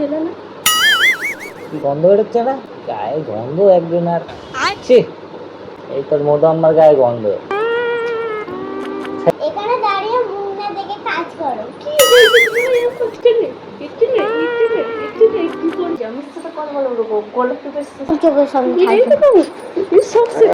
খেলে না? গন্ধ বেরোচ্ছে না? গায়ে গন্ধ একজন আর ছি, এই তোর মধু আমার গায়ে গন্ধ। এখানে দাঁড়িয়ে মুখ না দেখে কাজ করো। কি হয়েছে তুমি একটু কি করছি? আমার সাথে কথা বলো গলা টিপে চোখের সামনে সবসে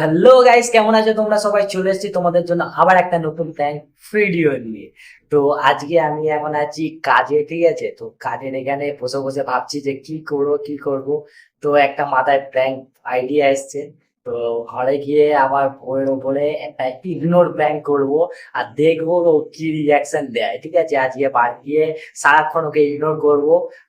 হ্যালো গাইস, কেমন আছো তোমরা সবাই? চলে এসেছি তোমাদের জন্য আবার একটা নতুন প্র্যাঙ্ক ভিডিও নিয়ে। তো আজকে আমি এখন আছি কাজে, ঠিক আছে? তো কাজের এখানে বসে বসে ভাবছি যে কি করব। তো একটা মাথায় প্র্যাঙ্ক আইডিয়া এসছে। তো ঘরে গিয়ে আমার বউয়ের উপরে একটা ইগনোর প্র্যাঙ্ক করব আর দেখবো ও কি রিয়াকশন দেয়, ঠিক আছে? আজকে বাড়ি গিয়ে সারাক্ষণ ওকে ইগনোর করব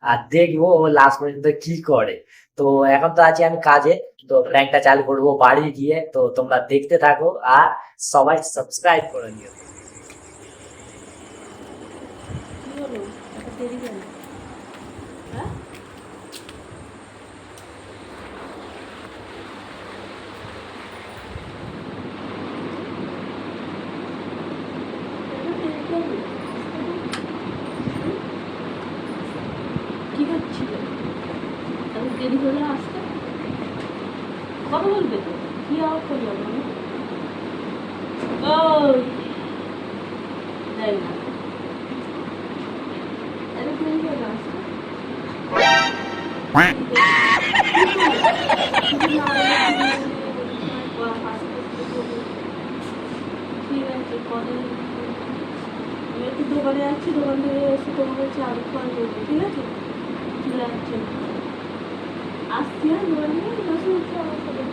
আর দেখবো ও লাস্ট পর্যন্ত কি করে। তো এখন তো আছি আমি কাজে, তো প্র্যাঙ্কটা চালু করবো বাড়ি গিয়ে। তো তোমরা দেখতে থাকো আর সবাই সাবস্ক্রাইব করে নিও। কি হলো? এত দেরি কেন? হ্যাঁ? কি হচ্ছিল? এত দেরি হলে আসতে কথা বলবে তো? কি আওয়াজ করলাম আমি? ওই যাই না, এত দেরি হলে আসতে ঠিক আছে, কদিন আমি একটু দোকানে যাচ্ছি, দোকান থেকে এসে তোমাকে চাল ফোন করবো, ঠিক আছে? চলে যাচ্ছে আসছি, হ্যাঁ? দোকান থেকে বসে উঠছে আমার সাথে।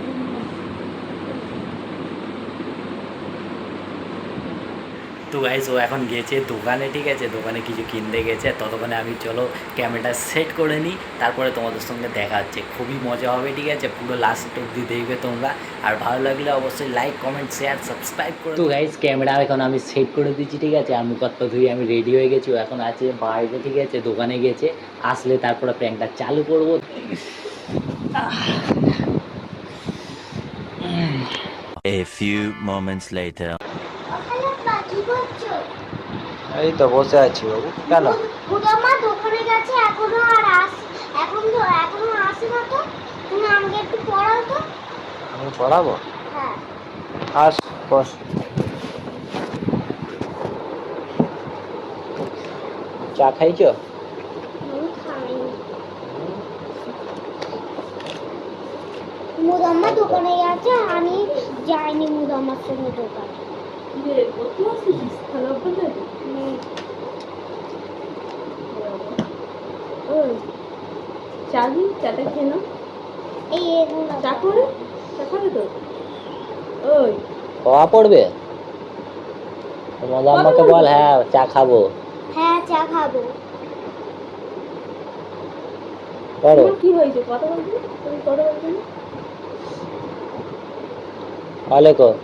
তো গাইস, ও এখন গেছে দোকানে, ঠিক আছে? দোকানে কিছু কিনতে গেছে। ততক্ষণে আমি চলো ক্যামেরাটা সেট করে নিই, তারপরে তোমাদের সঙ্গে দেখা হচ্ছে। খুবই মজা হবে, ঠিক আছে? পুরো লাস্ট অবধি দেখবে তোমরা। আর ভালো লাগলে অবশ্যই লাইক, কমেন্ট, শেয়ার, সাবস্ক্রাইব করে। তো গাইস, ক্যামেরা এখন আমি সেট করে দিচ্ছি, ঠিক আছে? আর মুখ হাত পা ধুয়ে আমি রেডি হয়ে গেছি। ও এখন আছে বাইরে, ঠিক আছে? দোকানে গেছে, আসলে তারপরে প্র্যাঙ্কটা চালু করবো। A few moments later. কি করছো? এই তো বসে আছি বাবু। কেন? বুধমা দোকানে গেছে, এখনো আসে না তো। তুমি আমাকে একটু পড়াও তো। আমি পড়াবো? হ্যাঁ। আস, বস। চা খাইছো? খাইনি। মুদম্মা দোকানে গেছে, আমি যাইনি মুদম্মার সঙ্গে দোকানে। কত আসিস খারাপ বলে? ওই চা দিই, চাটা খেয়ে নাও। এই এগুলো চা করে তো। ওই খাওয়া পড়বে? তোমার আম্মাকে বল, হ্যাঁ চা খাবো। হ্যাঁ, চা খাবো। করো। তোমার কি হয়েছে? কথা বলবি? তুমি কথা বলবে না? ওয়ালাইকুম।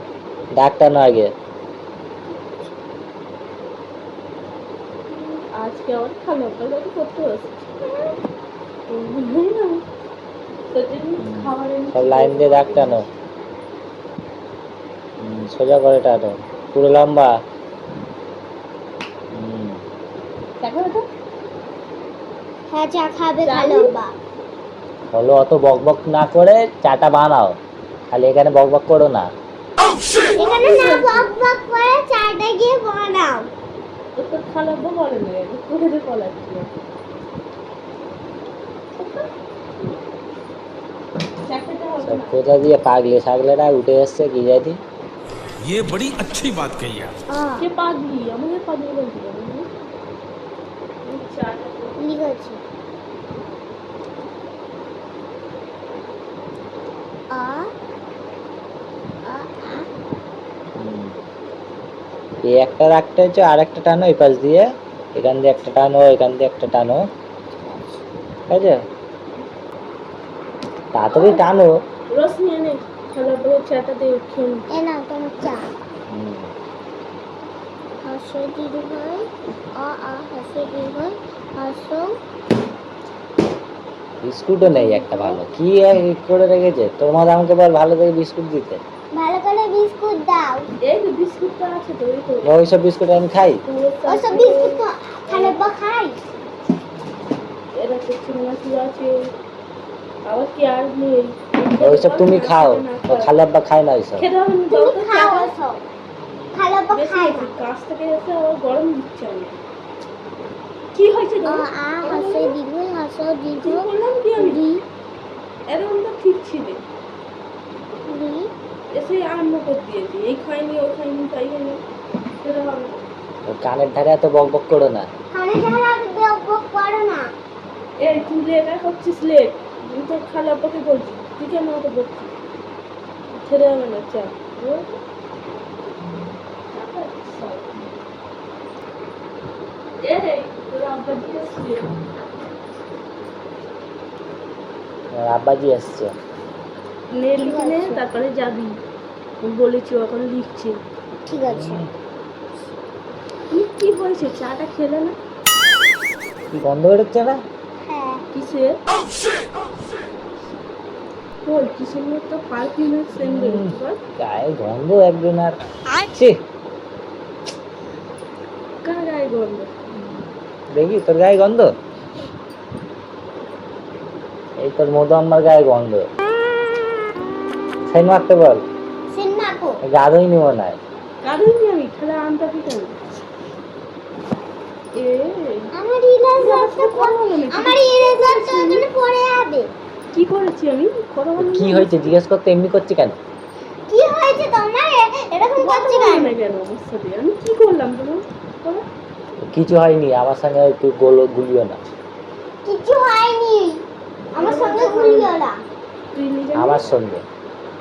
ডাক্তার না আগে। আজকে আমার খারাপ বলে করতে হচ্ছে। সব লাইন দিয়ে ডাক্তার নো। সোজা করে টাটো, পুরো লম্বা। হ্যাঁ, চা খাবে ভালো বা। হলো অত বক বক না করে চাটা বানাও, খালি এখানে বক বক করো না। এখানে না বক বক করে চাটা গিয়ে বানাও। তো খারাপ বলে না, কোথায় বলাচ্ছি? সব কোথা দিয়ে পাগলে ছাগলেরা উঠে এসছে কি জানি। ये बड़ी अच्छी बात कही आप। কে পাগলি? আমাকে পাগলি বলছি লিখেছি আ আ আ। এই একটা রাখতে হচ্ছে, আর একটা টানো এই পাশ দিয়ে, এখান দিয়ে একটা টানো, এখান দিয়ে একটা টানো, ঠিক আছে? তাড়াতাড়ি টানো। রস নিয়ে নে, খারাপ বলে চাটা দিয়ে খেয়ে নি। এ নাও তোমার চা। হাসো দিদি ভাই, আ আ হাসো দিদি ভাই, হাসো। বিস্কুটও নেই একটা ভালো, কি করে রেখেছে? তোর মা আমাকে বল ভালো থেকে বিস্কুট দিতে। ভালো করে বিস্কুট দাও। এই তো বিস্কুটটা আছে তো, এই তো। ওইসব বিস্কুট আমি খাই? ওসব বিস্কুট তো খালাব্বা খাই। এটা তো চুনাচুর আছে, আবার কি আর নেই? ওইসব তুমি খাও, খালি আব্বা খায় না ওইসব। খেতে হবে না, তুমি যত খাও খাও। ওসব। খালাব্বা বেশি খায় না। হয়েছে, কাজ থেকে এসে আবার গরম দিচ্ছে আমি। কি হয়েছে অ তোমার? আ হসে দীর্ঘই হস দীর্ঘ কি বললাম কি আমি? রি এরকম তো ঠিক ছিল, রি এসে আরম্ভ করে দিয়েছি, এই খাইনি ও খাইনি তাই খাইনি, সেটা হবে না। ওই কানের ধারে এত বক বক করো না। খানে যারা বক করো না। এই তুই লেটা করছিস লেট, তুই তো খালি আব্বাকে বলছি, তুই কেন ওকে বলছিস? ছেড়ে হবে না, চা এই তোর আব্বা দিয়ে আসছে। আমার আব্বাজি আসছে। নে লিখে নে, তারপরে যাবি। আমি বলেছি ও এখন লিখছে। ঠিক আছে। তুমি কি হয়েছে, চাটা খেলে না? কি গন্ধ বেরোচ্ছে না? হ্যাঁ। কিসের? ওই কিসের মতো পারফিউমের সেন্ট বেরোচ্ছে বল? গায়ে গন্ধ একজন আর ছি, কার গায়ে গন্ধ? দেখি তোর গায়ে গন্ধ। এই তোর মধু আমার গায়ে গন্ধ। সেন মারতে বল, সিনেমা কো গা ধুই নিব না। কারণই আমি খেলা আনতে কেন? এ আমার ইরেজারটা আমার ইরেজারটা ওখানে পড়ে যাবে। কি করেছি আমি? কথা বল কি হয়েছে জিজ্ঞেস করতে এমনি করছি কেন? কি হয়েছে তোমার এরকম করছে না কেন? কেন আমার সাথে? আমি কি করলাম তোমার? বলো। কিছু হয়নি, আমার সঙ্গে একটু গুলিও না। কিছু হয়নি। আমার সঙ্গে গুলিও না। তুই নিজে আমার সঙ্গে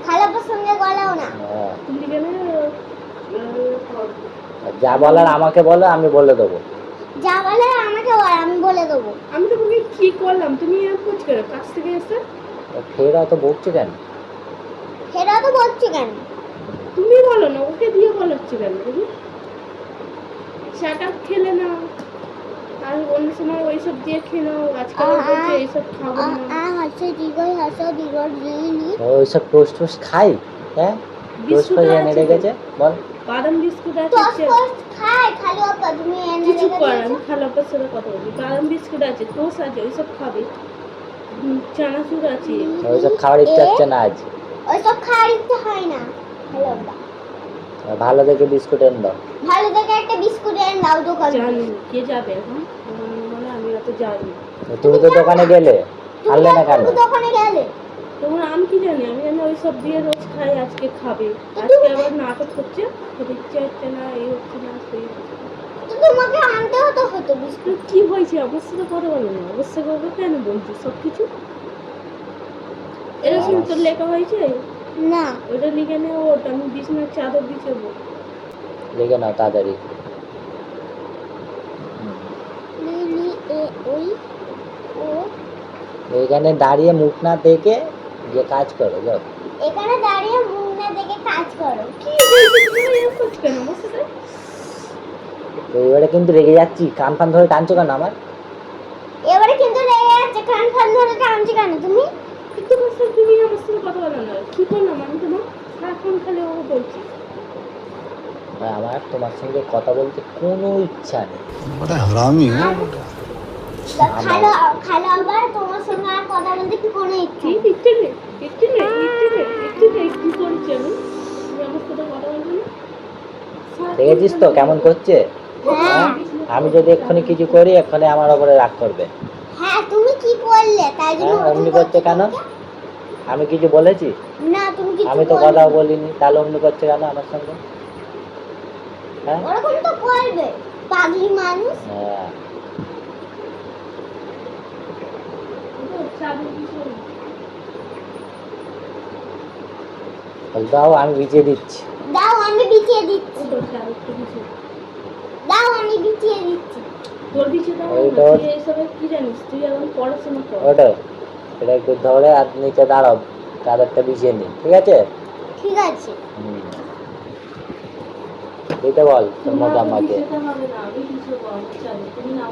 খালাব্বার সঙ্গে গলাও না। হ্যাঁ, তুই নিজে যা বলার আমাকে বলো, আমি বলে দেবো। যা বলে আমাকে বল, আমি বলে দেবো। আমি তোমাকে কি করলাম? তুমি এরকম করছো কেন? কাছ থেকে এসে ফের অত বকছো কেন? সেটা তো বলছি কেন? তুমি বলো না, ওকে দিয়ে বলাচ্ছি কেন তুমি? চাটা খেলে না, আর অন্য সময় ওইসব দিয়ে খেয়ে নাও, আজকাল বলছে এইসব খাবো আ না। আ হসে দীর্ঘই হস দীর্ঘ রি রি ওইসব টোস্ট টোস্ট খাই? হ্যাঁ, টোস্ট বিস্কুট করে এনে আছে রেখেছে বল। বাদাম বিস্কুট আছে, টস টস খায় খালি ওপর তুমি এনে কিছু রেখে কর, দিয়েছো। আমি খালাপের সাথে কথা বলছি। বাদাম বিস্কুট আছে, টোস্ট আছে, ওইসব খাবে। চানাচুর আছে। ওইসব খাওয়ার ইচ্ছা হচ্ছে না আজ। ওইসব খাওয়ার ইচ্ছে হয় না। খালাব্বা ভালো দেখে বিস্কুট এনে দাও। ভালো দেখে একটা বিস্কুট এনে দাও দোকানে। জানি কে যাবে এখন? মানে আমি অত যাইনি। তুমি তো দোকানে গেলে, আনলে না কেন? তুমি দোকানে গেলে তখন আমি কি জানি? আমি জানি ওইসব দিয়ে রোজ খাই, আজকে খাবে, আজকে আবার নাটক করছে, খেতে ইচ্ছে হচ্ছে না, এই হচ্ছে না, সেই হচ্ছে না। তো তোমাকে আনতে হতো বিস্কুট। কি হয়েছে? আমার সাথে কথা বলো না, অবশ্যই করবে কেন বলছি সব কিছু? এরকম তোর লেখা হয়েছে? না ওটা লিখে নে, ওটা আমি বিছানার চাদর বিছাবো। লিখে নাও তাড়াতাড়ি। লিলি এ ওই ও এইখানে দাঁড়িয়ে মুখ না দেখে গিয়ে কাজ করো যাও। এখানে দাঁড়িয়ে মুখ না দেখে কাজ করো। কি হয়েছে? তুমি এরকম করছো কেন আমার সাথে? তো এবারে কিন্তু রেগে যাচ্ছি, কান ফান ধরে টানছো কেন আমার? এবারে কিন্তু লেগে যাচ্ছে, কান ফান ধরে টানছি কেন তুমি? কিন্তু বলছো তুমি আমার সাথে কথা বলো না, কি করলাম আমি তোমার? সারাক্ষণ খালি ও বলছি। আমার তোমার সঙ্গে কথা বলতে কোনো ইচ্ছা নেই। बड़ा हरामी है খালো খালো আবার তোমার সঙ্গে আর কথা বলতে কি কোনো ইচ্ছে এই একটু নে, একটু নে, একটু নে, একটু নে, কি করছি আমি? তুমি আমার সাথে কথা বলবে না? দেখেছিস তো কেমন করছে? হ্যাঁ আমি যদি এক্ষুনি কিছু করি এক্ষুনি আমার উপরে রাগ করবে। হ্যাঁ তুমি কি করলে তাই জন্য হ্যাঁ, ওরকম অমনি করছে কেন? আমি কিছু বলেছি? না তুমি কিছু আমি তো বলনি। কথা বলিনি, তাহলে অমনি করছে কেন আমার সঙ্গে? হ্যাঁ ওরকম তো করবে পাগলি মানুষ। হ্যাঁ, চাদর বিছাবো। বল দাও আমি ভিজিয়ে দিচ্ছি। দাও আমি বিছিয়ে দিচ্ছি। ওটা চাদরটা বিছাবো। দাও আমি বিছিয়ে দিচ্ছি। তোর বিছে দাও ওই না, তোর- তুই এইসবে কি জানিস? তুই এখন পড়াশোনা কর। ওটা এটা একটু ধরে আর নিচে দাঁড়াও, চাদরটা বিছিয়ে নি, ঠিক আছে? ঠিক আছে দিতে বল তোর তোমার মতো ওটা আমাকে। বিছাতে হবে না, আমি বিছাবো আমার চাদর, তুমি নাও।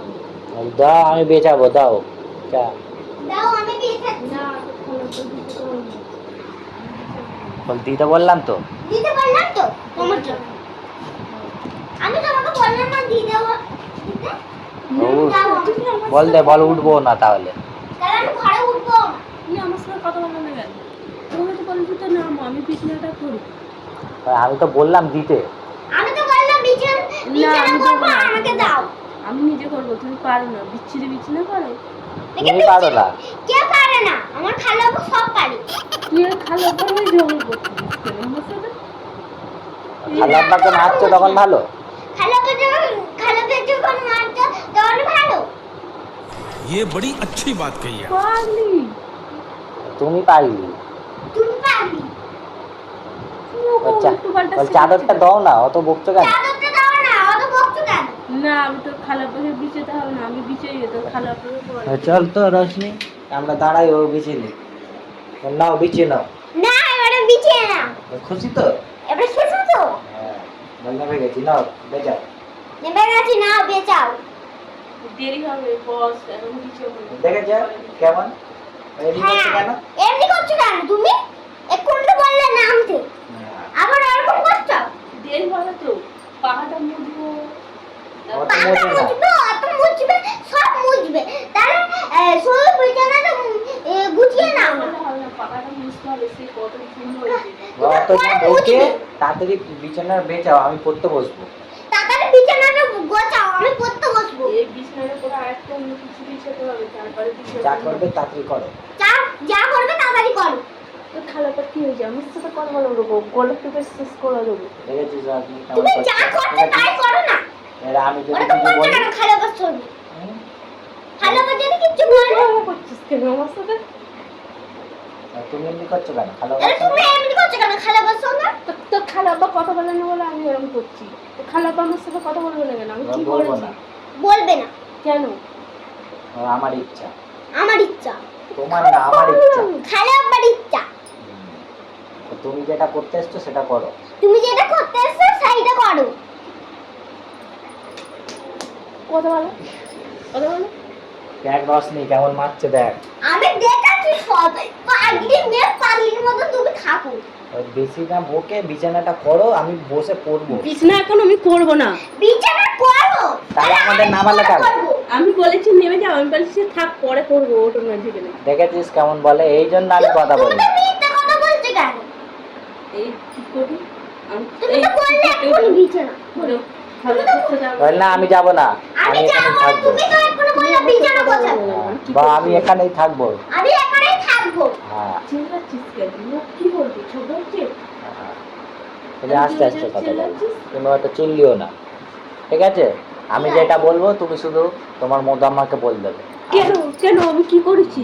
দাও আমি বেচাবো, দাও চা। দাও আমি বিছিয়ে না, খালাপটা বিছাতে হবে না। বল দিতে বললাম তো। দিতে পারলাম তো তোমাকে। আমি তোমাকে বললাম না দিয়ে দেবো দিতে। বল দে, বল উঠবো না তাহলে। তাহলে আমি ঘরে উঠবো না। তুমি আমার সঙ্গে কথা বলো না কেন? তোমাকে তো বলছি তো নামো, আমি বিছানাটা করি। আমি তো বললাম দিতে। আমি তো বললাম বিছানা আমি করবো দেবো না, আমাকে দাও। আমি নিজে করবো, তুমি পারো না। বিচ্ছিরি বিছানা করো। তুমি পারো না। কে পারে না? আমার খালাবু সব পারে। তুই আর খালো করে জমি করছিস কেন আমার সাথে? খালা আব্বাকে মারছো তখন ভালো। খালাবু যখন মারতো তখন ভালো। ये बड़ी अच्छी बात कही है। পাগলি, তুমি পারলি। তুমি পারবি। উল্টো পাল্টা বল চাদরটা দাও না, অত বকছো কেন? চাদরটা দাও না, অত বকছো কেন? না, আমি তো খালাপাকে বিছাতে হবে না, আমি বিছিয়ে যেত খালাপাকে পরে। চল তো রশনি, আমরা দাঁড়াই, ও বিছিয়ে নি। নাও বিছিয়ে নাও। না, এবারে বিছিয়ে না। খুশি তো? এবারে শেষ তো? হ্যাঁ, বলতে গেছি, নাও বেচাও। নেবে গেছি না, বেচাও। দেরি হবে বস, এখন বিছিয়ে বলবো। দেখেছো কেমন রেডি করছো কেন? এমনি করছো কেন তুমি? এখন তো বললে নামতে। আবার এরকম করছো? দেরি হবে তো, পাহাড়টা মুছবো। অত পাতা মোটে না। মুছবে, অত মুছবে, সব মুছবে। তাহলে শুধু বিছানাটা গুছিয়ে নাও না। বললে হবে না, পাহাড়টা মুছতে হবে, সে কত সুন্দর হয়েছে। অত না বকে তাড়াতাড়ি বিছানার বেচাও, আমি পড়তে বসবো। তাড়াতাড়ি বিছানাটা গোছাও, আমি পড়তে বসবো। এই বিছানার উপরে আরেকটা অন্য কিছু বিছাতে হবে, তারপরে বিছানা। যা করবে তাড়াতাড়ি করো। যা করবে তাড়াতাড়ি করো। তো খালাপা কি হয়েছে? আমার সাথে কথা বলা দেবো, গলা টিপে শেষ করে দেবো। দেখেছিস আপনি কেমন তুমি করছে? যা করছো তাই করো না। এর আমি যদি ওটা তো কিছু বলছো বলি, কেন খালো করছো? হুম? খালো করছো কিচ্ছু বলো। এরকম করছিস কেন আমার সাথে? আর তুমি এমনি করছো কেন? ভালো তাহলে তুমি এমনি করছো কেন খালো করছো না? তো খালাপা কথা বলে না বলে আমি এরকম করছি। তো খালাপা আমার সাথে কথা বলবে না কেন? আমি কি বলবো করেছি? না। বলবে না। কেন? আমার ইচ্ছা। আমার ইচ্ছা। তোমার না, আমার ইচ্ছা। খালো আব্বার ইচ্ছা। তো তুমি যেটা করতে এসছো সেটা করো। তুমি যেটা করতে এসছো সেইটা করো। কথা বলো, কথা বলো। দেখ রশনি কেমন মারছে, দেখ। আমি দেখাচ্ছি সব। পাগলি মেয়ে পাগলির মতো তুমি থাকো। ওই বেশি না বকে বিছানাটা করো, আমি বসে পড়বো। বিছানা এখন আমি করবো না। বিছানা করো। তাহলে আমাদের নামালে কেন? আমি বলেছি নেমে যাও, আমি বলেছি থাক পরে করবো, ওটা না ঠিক না। দেখেছিস কেমন বলে, এই জন্য আমি কথা বলি। তুমি মিথ্যা কথা বলছো কেন? এই কি করবি? আমি তুমি তো বললে এক্ষুনি বিছানা। বলো, ভালো করতে যাবো। বল না, আমি যাব না, আমি আমি এখানে যাবো, থাকবো। তুমি তো এক্ষুনি বললে বিছানা গোছাবো। বা আমি এখানেই থাকবো। আমি এখানেই থাকবো। হ্যাঁ, চিল্লাচ্ছিস কেন? লোক কি বলবি? ছোট হচ্ছে? হ্যাঁ। তুমি আস্তে আস্তে কথা বলো, তুমি হয়তো চিল্লিও না, ঠিক আছে? আমি যেটা বলবো তুমি শুধু তোমার মতো আমাকে বল দেবে। কেন? কেন? আমি কি করেছি?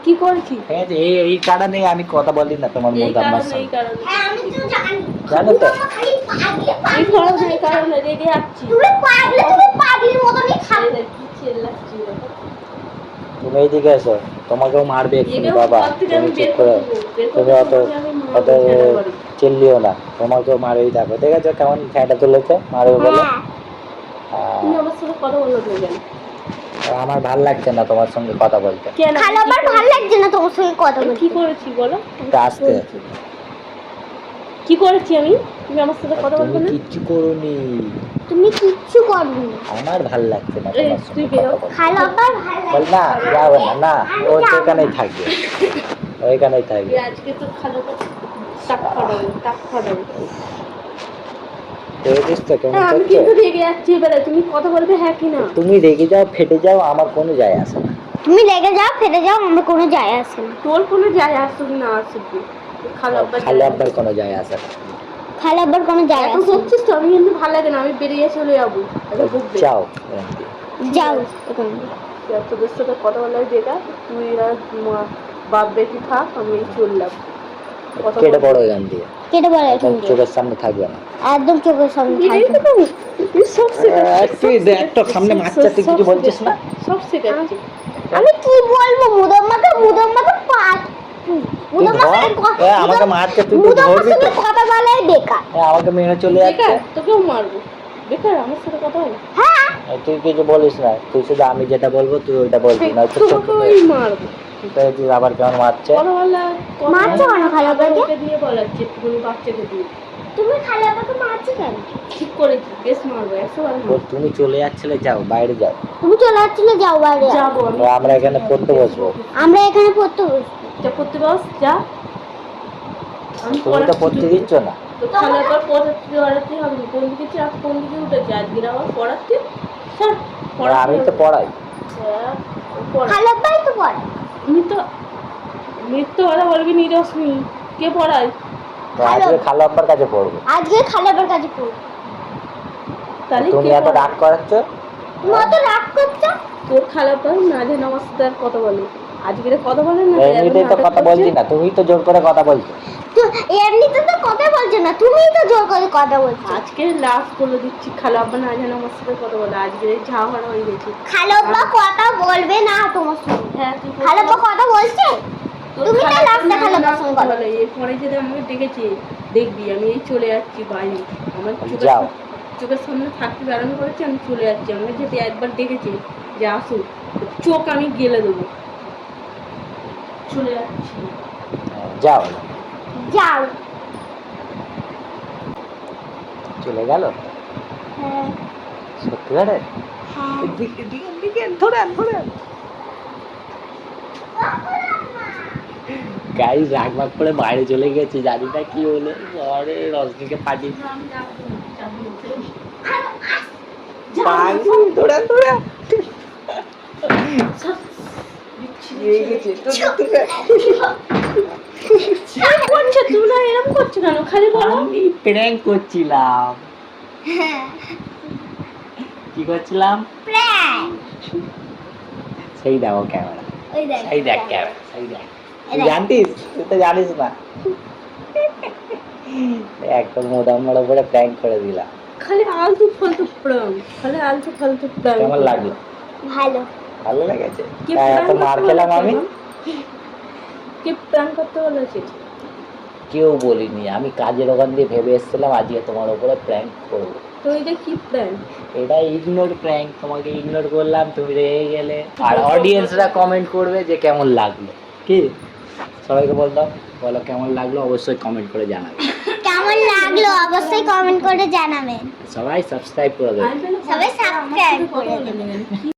কি করেছি? ঠিক আছে, এই কারণে আমি কথা বলি না তোমার এই মতো আমার কারণে, এই সঙ্গে, কারণে। হ্যাঁ, আমি তো জানি। জানো তো? তুমি খালি পাগলি এই পাগলি। কারণে, এই কারণে রেগে যাচ্ছি। তুমি পাগলি, তুমি পাগলির মতনই থাকো। ছেলে, কি চিল্লাচ্ছি? তুমি এইদিকে এসো, তোমাকেও মারবে এক্ষুনি একেও বাবা, ঘর থেকে তুমি আমি চুপ বের করে। করে দেবো। বের করে তুমি দেবো, অত আমি মারবো অত ছেলের বাড়ি। চিল্লিও না, তোমাকেও মারবেই থাকো, ঠিক আছে? কেমন ফ্যাটা তুলেছে, মারবে বলে। হ্যাঁ। হ্যাঁ, তুমি আমার সাথে কথা বলো না কেন? আমার ভাল লাগছে না তোমার সঙ্গে কথা বলতে। কেন? খালো আবার ভালো লাগছে না তোমার সঙ্গে কথা আমি বলতে। কি করেছি বলো? আমি তা কি আস্তে। করেছি? কি করেছি আমি? তুমি আমার সাথে কথা তুমি বলবে না? কিচ্ছু করোনি, তুমি কিচ্ছু করবে না। আমার ভাল লাগছে না এই, তোমার তুই সঙ্গে বেরো। কথা বলতে। খালো আবার ভালো বল লাগছে। না, যাবো না, না ও সেখানেই থাকবে, ওইখানেই থাকবে। এই আজকে তো খালো টাক ফাটাবো, টাক ফাটাবো। দেখেছিস তো কেমন হ্যাঁ, আমি করছে? কিন্তু রেগে যাচ্ছি এবারে। তুমি কথা বলবে হ্যাঁ কি না? তুমি রেগে যাও, ফেটে যাও, আমার কোনো যায় আসে না। তুমি লেগে যাও, ফেটে যাও, আমার কোনো যায় আসে না। তোর কোনো যায় আসুক না আসুক, খালো আব্বার খালি যায় আব্বার কোনো যায় আসে না। খালো আবার কোনো যায় এখন আসে না। বকছিস তো, আমি কিন্তু ভালো লাগে না, আমি বেরিয়ে চলে যাবো। এটা বকবে। যাও, যাও এখান থেকে। তোদের সাথে কথা বলে বেকার, তুই আর বাপ বেটি থাক, আমি চললাম। কথা কেটে বলবো। পড়ো এখান দিয়ে, কেটে বলো একদম এখান থেকে। চোখের সামনে থাকবে না। একদম চোখের সামনে এটাই থাকবে। তো বলবো। তুই সব শেখাচ্ছিস, তুই সব দেখ তো, শেখাচ্ছিস, সামনে সব বাচ্চা, তুই কিছু বলছিস না? সব শেখাচ্ছি। আমি কি বলবো? মুদম্মাকে পাঁচ আমাকে মারছে, তুই তো ধরবি তো। কথা বলাই বেকার। আমাকে মেরে চলে যাচ্ছে। বেকার তোকেও মারবো। বেকার আমার সাথে কথা বলো। হ্যাঁ, তুই কিছু বলিস না, তুই শুধু আমি যেটা বলবো তুই ওইটা বলবি না। তোমাকে ওই মারবো। তুই আবার কেমন মারছে? কথা বলা মারছো কেন খালাবাকে? ওকে দিয়ে বলাচ্ছে একটুখানি বাচ্চাকে দিয়ে। তুমি খালাবাকে মারছো কেন? ঠিক করেছি, বেশ মারবো 100 বার মারবো। তুমি চলে যাচ্ছিলে, যাও বাইরে যাও। তুমি চলে যাচ্ছিলে, যাও বাইরে। যাবো আমি। আমরা এখানে পড়তে বসবো। আমরা এখানে পড়তে বসবো। যা করতে বস যা। আমি তুমি তো পড়তে দিচ্ছ না। তো খালার পর পড়াতে হবে না। কোন দিকে চাপ কোন দিকে উঠেছে আজকে আবার পড়াচ্ছে। স্যার আমি তো পড়াই। খালাবাই তো পড়ে। মিথ্যে কথা বলবি নি রশ্মি, কে পড়ায়? তো আজকে খালো আব্বার কাছে পড়বো। আজকে খালাবার কাছে পড়বো। তাহলে তুমি কে এত রাগ করাচ্ছ? তুমি অত রাগ করছো? তোর খালার পর না যে নমস্কার কথা বলে, আজকে কথা বলে না। এমনিতেই তো কথা বলছি না, তুমি তো জোর করে কথা বলছো। তো এমনিতে তো কথা বলছো না, তুমিই তো জোর করে কথা বলছো। আজকে লাস্ট বলে দিচ্ছি, খালা আব্বা না জানে আমার সাথে কথা বলে, আজকে ঝাড়া হয়ে গেছে। খালাব্বা কথা বলবে না তোমার সঙ্গে। হ্যাঁ তুই খালাব্বা কথা বলছে? তুমি তো লাস্টে খালাব্বার সঙ্গে কথা বলে। এরপরে যদি আমাকে ডেকেছে দেখবি আমি এই চলে যাচ্ছি বাইরে, আমার যাও। চোখের সামনে থাকতে বারণ করেছে, আমি চলে যাচ্ছি। আমাকে যদি একবার ডেকেছে যে আসুক, চোখ আমি গেলে দেবো। চলে যাচ্ছি। যাও। যাও। চলে গেল? হ্যাঁ সত্যি করে? হ্যাঁ। গাইস রাগ ভাগ করে বাইরে চলে গেছে, জানি না কি হলো। পরে রজনীকে পাঠিয়ে তুমি না এরকম করছো কেন? খালি বলো। আমি প্র্যাঙ্ক করছিলাম। কি করছিলাম? প্র্যাঙ্ক। সেই দেখো ক্যামেরা, ওই দেখ। সেই দেখ ক্যামেরা, সেই দেখ। তুই জানতিস? তুই তো জানিস না। একটা মোদাম্মার উপরে প্র্যাঙ্ক করে দিলাম। খালি আলতু ফালতু প্রাণ, খালি আলতু ফালতু প্রাণ। কেমন লাগলো? ভালো। ভালো লেগেছে? কে তাই প্রাণ এত মার করতে খেলাম বলেছে আমি? এখন? কে প্রাণ করতে বলেছে? কেউ বলিনি, আমি কাজের ওখান দিয়ে ভেবে এসেছিলাম আজকে তোমার উপরে প্র্যাঙ্ক করবো। তো এটা কি প্রাণ? এটা ইগনোর প্র্যাঙ্ক, তোমাকে ইগনোর করলাম, তুমি রেগে গেলে। আর অডিয়েন্সরা কমেন্ট করবে যে কেমন লাগলো। কি সবাইকে বলতাম, বলো কেমন লাগলো, অবশ্যই কমেন্ট করে জানাবে। কেমন লাগলো অবশ্যই কমেন্ট করে জানাবেন। সবাই সাবস্ক্রাইব করে দেবে। সবাই সাবস্ক্রাইব করে দেবেন।